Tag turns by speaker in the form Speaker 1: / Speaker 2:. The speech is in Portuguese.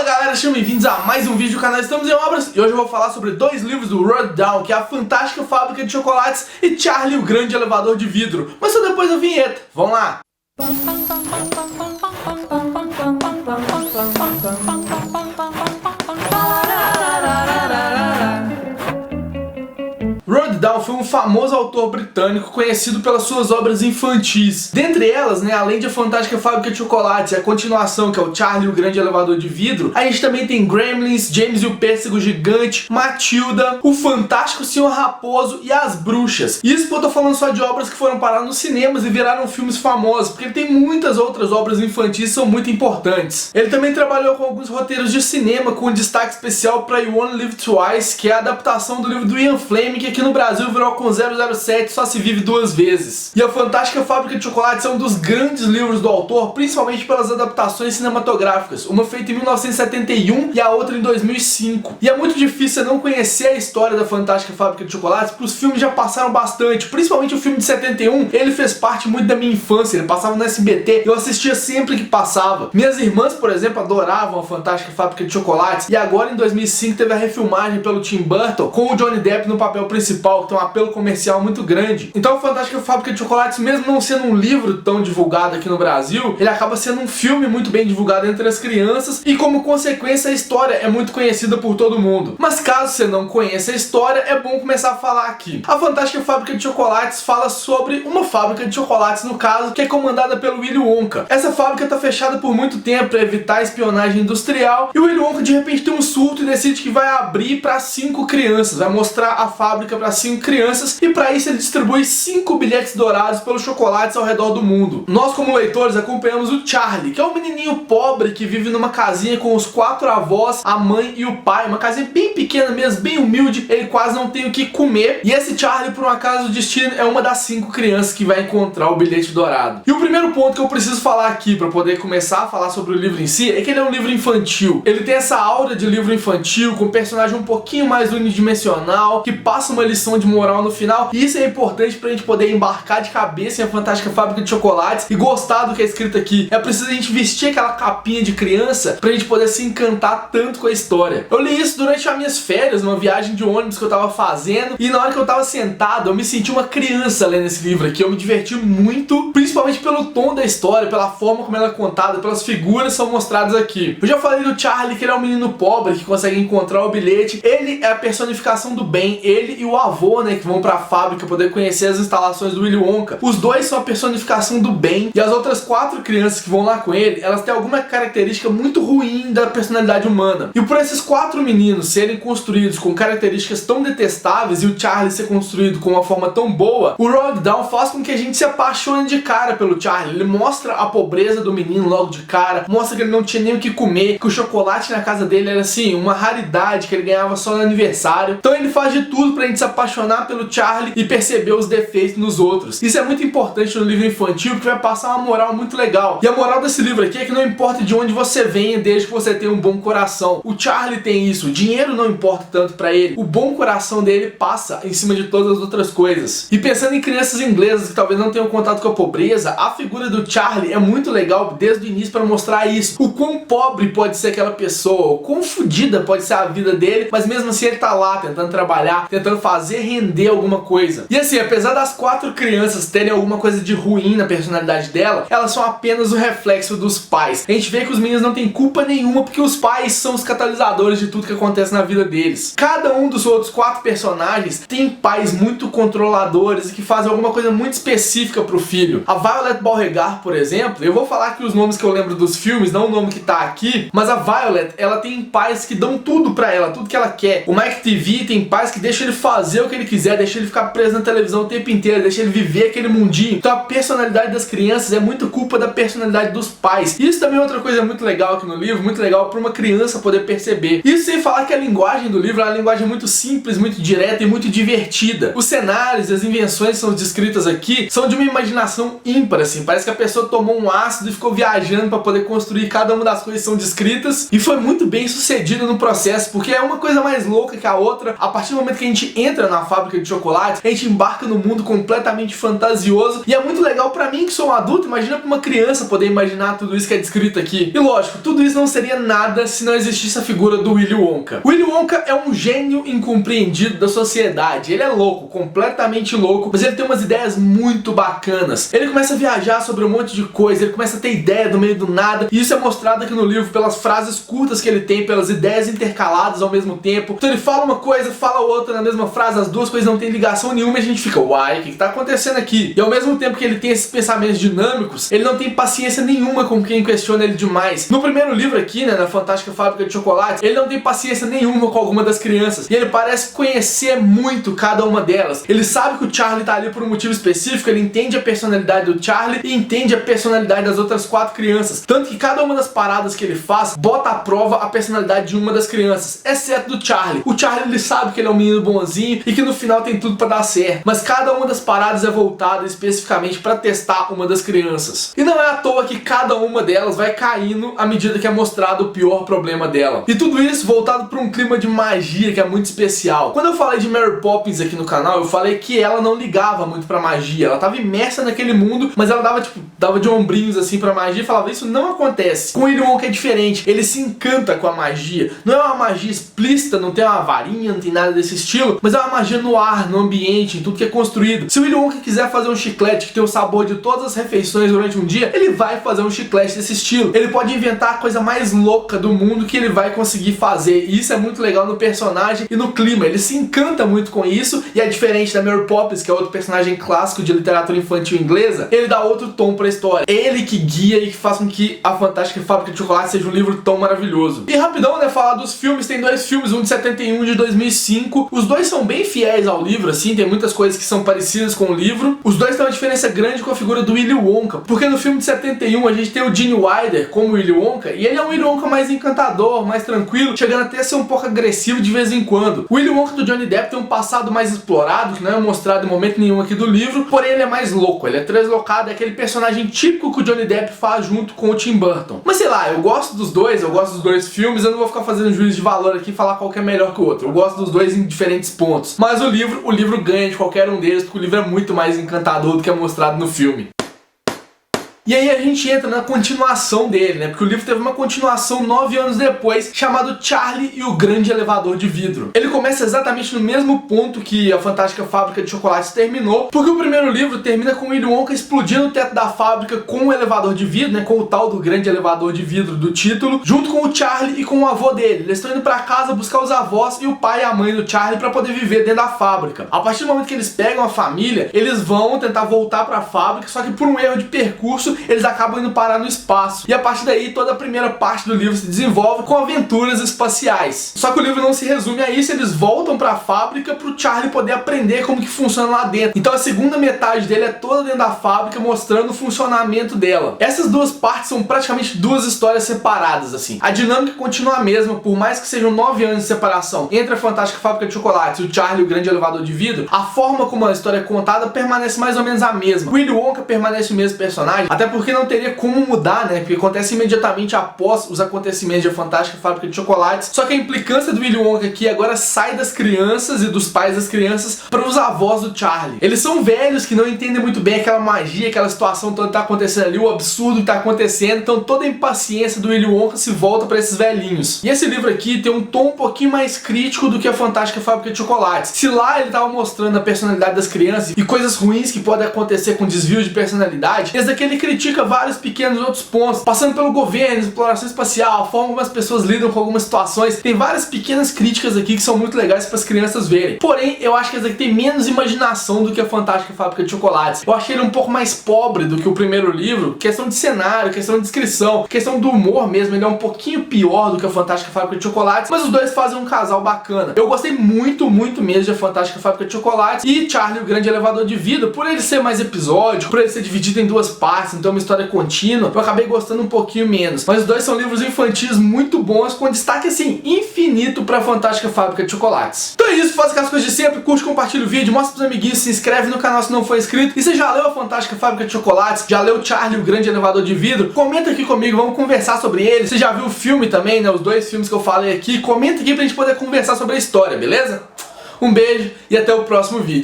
Speaker 1: Galera, sejam bem-vindos a mais um vídeo do canal Estamos em Obras. E hoje eu vou falar sobre dois livros do Roald Dahl, que é A Fantástica Fábrica de Chocolates e Charlie, o Grande Elevador de Vidro. Mas só depois da vinheta. Vamos lá! Roald Dahl foi um famoso autor britânico conhecido pelas suas obras infantis. Dentre elas, além de A Fantástica Fábrica de Chocolates e a continuação, que é o Charlie, o Grande Elevador de Vidro, a gente também tem Gremlins, James e o Pêssego Gigante, Matilda, O Fantástico Senhor Raposo e As Bruxas. Isso porque eu tô falando só de obras que foram parar nos cinemas e viraram filmes famosos, porque ele tem muitas outras obras infantis que são muito importantes. Ele também trabalhou com alguns roteiros de cinema, com um destaque especial para You Only Live Twice, que é a adaptação do livro do Ian Fleming, que aqui no Brasil virou com 007, Só se vive duas vezes. E A Fantástica Fábrica de Chocolates é um dos grandes livros do autor, principalmente pelas adaptações cinematográficas, uma feita em 1971 e a outra em 2005. E é muito difícil não conhecer a história da Fantástica Fábrica de Chocolates, porque os filmes já passaram bastante, principalmente o filme de 71, ele fez parte muito da minha infância, ele passava no SBT, eu assistia sempre que passava. Minhas irmãs, por exemplo, adoravam A Fantástica Fábrica de Chocolates, e agora em 2005 teve a refilmagem pelo Tim Burton, com o Johnny Depp no papel principal, que tem um apelo comercial muito grande. Então A Fantástica Fábrica de Chocolates, mesmo não sendo um livro tão divulgado aqui no Brasil, ele acaba sendo um filme muito bem divulgado entre as crianças e, como consequência, a história é muito conhecida por todo mundo. Mas caso você não conheça a história, é bom começar a falar aqui. A Fantástica Fábrica de Chocolates fala sobre uma fábrica de chocolates, no caso, que é comandada pelo Willy Wonka. Essa fábrica está fechada por muito tempo para evitar a espionagem industrial, e o Willy Wonka de repente tem um surto e decide que vai abrir para 5 crianças, vai mostrar a fábrica para 5 crianças, e para isso ele distribui 5 bilhetes dourados pelos chocolates ao redor do mundo. Nós, como leitores, acompanhamos o Charlie, que é um menininho pobre que vive numa casinha com os 4 avós, a mãe e o pai, uma casinha bem pequena mesmo, bem humilde, ele quase não tem o que comer, e esse Charlie, por um acaso do destino, é uma das 5 crianças que vai encontrar o bilhete dourado. E o primeiro ponto que eu preciso falar aqui para poder começar a falar sobre o livro em si é que ele é um livro infantil. Ele tem essa aura de livro infantil, com um personagem um pouquinho mais unidimensional, que passa uma lição de moral no final, e isso é importante pra gente poder embarcar de cabeça em A Fantástica Fábrica de Chocolates e gostar do que é escrito aqui. É preciso a gente vestir aquela capinha de criança pra gente poder se encantar tanto com a história. Eu li isso durante as minhas férias, numa viagem de ônibus que eu tava fazendo, e na hora que eu tava sentado, eu me senti uma criança lendo esse livro aqui. Eu me diverti muito, principalmente pelo tom da história, pela forma como ela é contada, pelas figuras que são mostradas aqui. Eu já falei do Charlie, que ele é um menino pobre que consegue encontrar o bilhete. Ele é a personificação do bem, ele e o avô, que vão pra fábrica poder conhecer as instalações do Willy Wonka. Os dois são a personificação do bem, e as outras 4 crianças que vão lá com ele, elas têm alguma característica muito ruim da personalidade humana. E por esses 4 meninos serem construídos com características tão detestáveis e o Charlie ser construído com uma forma tão boa, o Roald Dahl faz com que a gente se apaixone de cara pelo Charlie. Ele mostra a pobreza do menino logo de cara, mostra que ele não tinha nem o que comer, que o chocolate na casa dele era assim, uma raridade que ele ganhava só no aniversário. Então ele faz de tudo pra gente se apaixonar pelo Charlie e perceber os defeitos nos outros. Isso é muito importante no livro infantil, porque vai passar uma moral muito legal. E a moral desse livro aqui é que não importa de onde você venha, desde que você tenha um bom coração. O Charlie tem isso, o dinheiro não importa tanto pra ele, o bom coração dele passa em cima de todas as outras coisas. E pensando em crianças inglesas que talvez não tenham contato com a pobreza, a figura do Charlie é muito legal desde o início para mostrar isso. O quão pobre pode ser aquela pessoa, o quão fodida pode ser a vida dele, mas mesmo assim ele tá lá tentando trabalhar, tentando fazer render alguma coisa. E assim, apesar das 4 crianças terem alguma coisa de ruim na personalidade dela, elas são apenas o reflexo dos pais. A gente vê que os meninos não têm culpa nenhuma, porque os pais são os catalisadores de tudo que acontece na vida deles. Cada um dos outros 4 personagens tem pais muito controladores e que fazem alguma coisa muito específica pro filho. A Violet Beauregarde, por exemplo, eu vou falar aqui os nomes que eu lembro dos filmes, não o nome que tá aqui, mas a Violet, ela tem pais que dão tudo pra ela, tudo que ela quer. O Mike TV tem pais que deixam ele fazer o que ele quiser, deixa ele ficar preso na televisão o tempo inteiro, deixa ele viver aquele mundinho. Então a personalidade das crianças é muito culpa da personalidade dos pais. Isso também é outra coisa muito legal aqui no livro, muito legal para uma criança poder perceber. Isso sem falar que a linguagem do livro é uma linguagem muito simples, muito direta e muito divertida. Os cenários e as invenções que são descritas aqui são de uma imaginação ímpar, assim. Parece que a pessoa tomou um ácido e ficou viajando para poder construir cada uma das coisas que são descritas, e foi muito bem sucedido no processo, porque é uma coisa mais louca que a outra. A partir do momento que a gente entra na fábrica Fábrica de Chocolates, a gente embarca num mundo completamente fantasioso e é muito legal pra mim que sou um adulto, imagina pra uma criança poder imaginar tudo isso que é descrito aqui. E lógico, tudo isso não seria nada se não existisse a figura do Willy Wonka. Willy Wonka é um gênio incompreendido da sociedade, ele é louco, completamente louco, mas ele tem umas ideias muito bacanas. Ele começa a viajar sobre um monte de coisa, ele começa a ter ideia do meio do nada, e isso é mostrado aqui no livro pelas frases curtas que ele tem, pelas ideias intercaladas ao mesmo tempo. Então ele fala uma coisa, fala outra na mesma frase, as duas coisas não têm ligação nenhuma e a gente fica, uai, o que tá acontecendo aqui? E ao mesmo tempo que ele tem esses pensamentos dinâmicos, ele não tem paciência nenhuma com quem questiona ele demais. No primeiro livro aqui, né, na Fantástica Fábrica de Chocolates, ele não tem paciência nenhuma com alguma das crianças, e ele parece conhecer muito cada uma delas. Ele sabe que o Charlie tá ali por um motivo específico, ele entende a personalidade do Charlie e entende a personalidade das outras 4 crianças. Tanto que cada uma das paradas que ele faz, bota à prova a personalidade de uma das crianças, exceto do Charlie. O Charlie, ele sabe que ele é um menino bonzinho e que no final tem tudo pra dar certo, mas cada uma das paradas é voltada especificamente pra testar uma das crianças. E não é à toa que cada uma delas vai caindo à medida que é mostrado o pior problema dela. E tudo isso voltado pra um clima de magia que é muito especial. Quando eu falei de Mary Poppins aqui no canal, eu falei que ela não ligava muito pra magia, ela tava imersa naquele mundo, mas ela dava de ombrinhos assim pra magia e falava, isso não acontece. Com o Willy Wonka é diferente, ele se encanta com a magia. Não é uma magia explícita, não tem uma varinha, não tem nada desse estilo, mas é uma magia no ar, no ambiente, em tudo que é construído. Se o Willy Wonka quiser fazer um chiclete que tem o sabor de todas as refeições durante um dia, ele vai fazer um chiclete desse estilo. Ele pode inventar a coisa mais louca do mundo que ele vai conseguir fazer. E isso é muito legal no personagem e no clima. Ele se encanta muito com isso e é diferente da Mary Poppins, que é outro personagem clássico de literatura infantil inglesa. Ele dá outro tom pra história. Ele que guia e que faz com que a Fantástica Fábrica de Chocolate seja um livro tão maravilhoso. E rapidão, né, falar dos filmes. Tem 2 filmes, um de 71 e um de 2005. Os dois são bem fiéis ao livro, assim, tem muitas coisas que são parecidas com o livro. Os dois têm uma diferença grande com a figura do Willy Wonka, porque no filme de 71 a gente tem o Gene Wilder como Willy Wonka, e ele é um Willy Wonka mais encantador, mais tranquilo, chegando até a ser um pouco agressivo de vez em quando. O Willy Wonka do Johnny Depp tem um passado mais explorado, que não é mostrado em momento nenhum aqui do livro, porém ele é mais louco, ele é translocado, é aquele personagem típico que o Johnny Depp faz junto com o Tim Burton. Mas sei lá, eu gosto dos dois filmes, eu não vou ficar fazendo juízo de valor aqui e falar qual que é melhor que o outro. Eu gosto dos dois em diferentes pontos. Mas o livro ganha de qualquer um deles, porque o livro é muito mais encantador do que é mostrado no filme. E aí a gente entra na continuação dele, né? Porque o livro teve uma continuação 9 anos depois, chamado Charlie e o Grande Elevador de Vidro. Ele começa exatamente no mesmo ponto que a Fantástica Fábrica de Chocolates terminou, porque o primeiro livro termina com o Willy Wonka explodindo o teto da fábrica com o elevador de vidro, né? Com o tal do Grande Elevador de Vidro do título, junto com o Charlie e com o avô dele. Eles estão indo pra casa buscar os avós e o pai e a mãe do Charlie pra poder viver dentro da fábrica. A partir do momento que eles pegam a família, eles vão tentar voltar pra fábrica, só que por um erro de percurso, eles acabam indo parar no espaço. E a partir daí, toda a primeira parte do livro se desenvolve com aventuras espaciais. Só que o livro não se resume a isso, eles voltam pra fábrica pro Charlie poder aprender como que funciona lá dentro. Então a segunda metade dele é toda dentro da fábrica, mostrando o funcionamento dela. Essas duas partes são praticamente duas histórias separadas, assim. A dinâmica continua a mesma, por mais que sejam 9 anos de separação entre a Fantástica Fábrica de Chocolates e o Charlie e o Grande Elevador de Vidro, a forma como a história é contada permanece mais ou menos a mesma. O Willy Wonka permanece o mesmo personagem, até porque não teria como mudar, né? Porque acontece imediatamente após os acontecimentos de A Fantástica Fábrica de Chocolates. Só que a implicância do Willy Wonka aqui agora sai das crianças e dos pais das crianças para os avós do Charlie. Eles são velhos que não entendem muito bem aquela magia, aquela situação toda que tá acontecendo ali, o absurdo que tá acontecendo. Então toda a impaciência do Willy Wonka se volta para esses velhinhos. E esse livro aqui tem um tom um pouquinho mais crítico do que A Fantástica Fábrica de Chocolates. Se lá ele tava mostrando a personalidade das crianças e coisas ruins que podem acontecer com desvio de personalidade, esse daqui ele critica vários pequenos outros pontos, passando pelo governo, exploração espacial, a forma como as pessoas lidam com algumas situações. Tem várias pequenas críticas aqui que são muito legais para as crianças verem. Porém, eu acho que esse aqui tem menos imaginação do que A Fantástica Fábrica de Chocolates. Eu achei ele um pouco mais pobre do que o primeiro livro, questão de cenário, questão de descrição, questão do humor mesmo, ele é um pouquinho pior do que A Fantástica Fábrica de Chocolates, mas os dois fazem um casal bacana. Eu gostei muito mesmo de A Fantástica Fábrica de Chocolates e Charlie o Grande Elevador de Vidro, por ele ser mais episódico, por ele ser dividido em 2 partes, então uma história contínua, eu acabei gostando um pouquinho menos. Mas os dois são livros infantis muito bons, com destaque assim, infinito pra Fantástica Fábrica de Chocolates. Então é isso, faz aquelas coisas de sempre, curte, compartilha o vídeo, mostra pros amiguinhos, se inscreve no canal se não for inscrito. E você já leu A Fantástica Fábrica de Chocolates? Já leu Charlie o Grande Elevador de Vidro? Comenta aqui comigo, vamos conversar sobre ele. Você já viu o filme também, né? Os 2 filmes que eu falei aqui. Comenta aqui pra gente poder conversar sobre a história, beleza? Um beijo e até o próximo vídeo.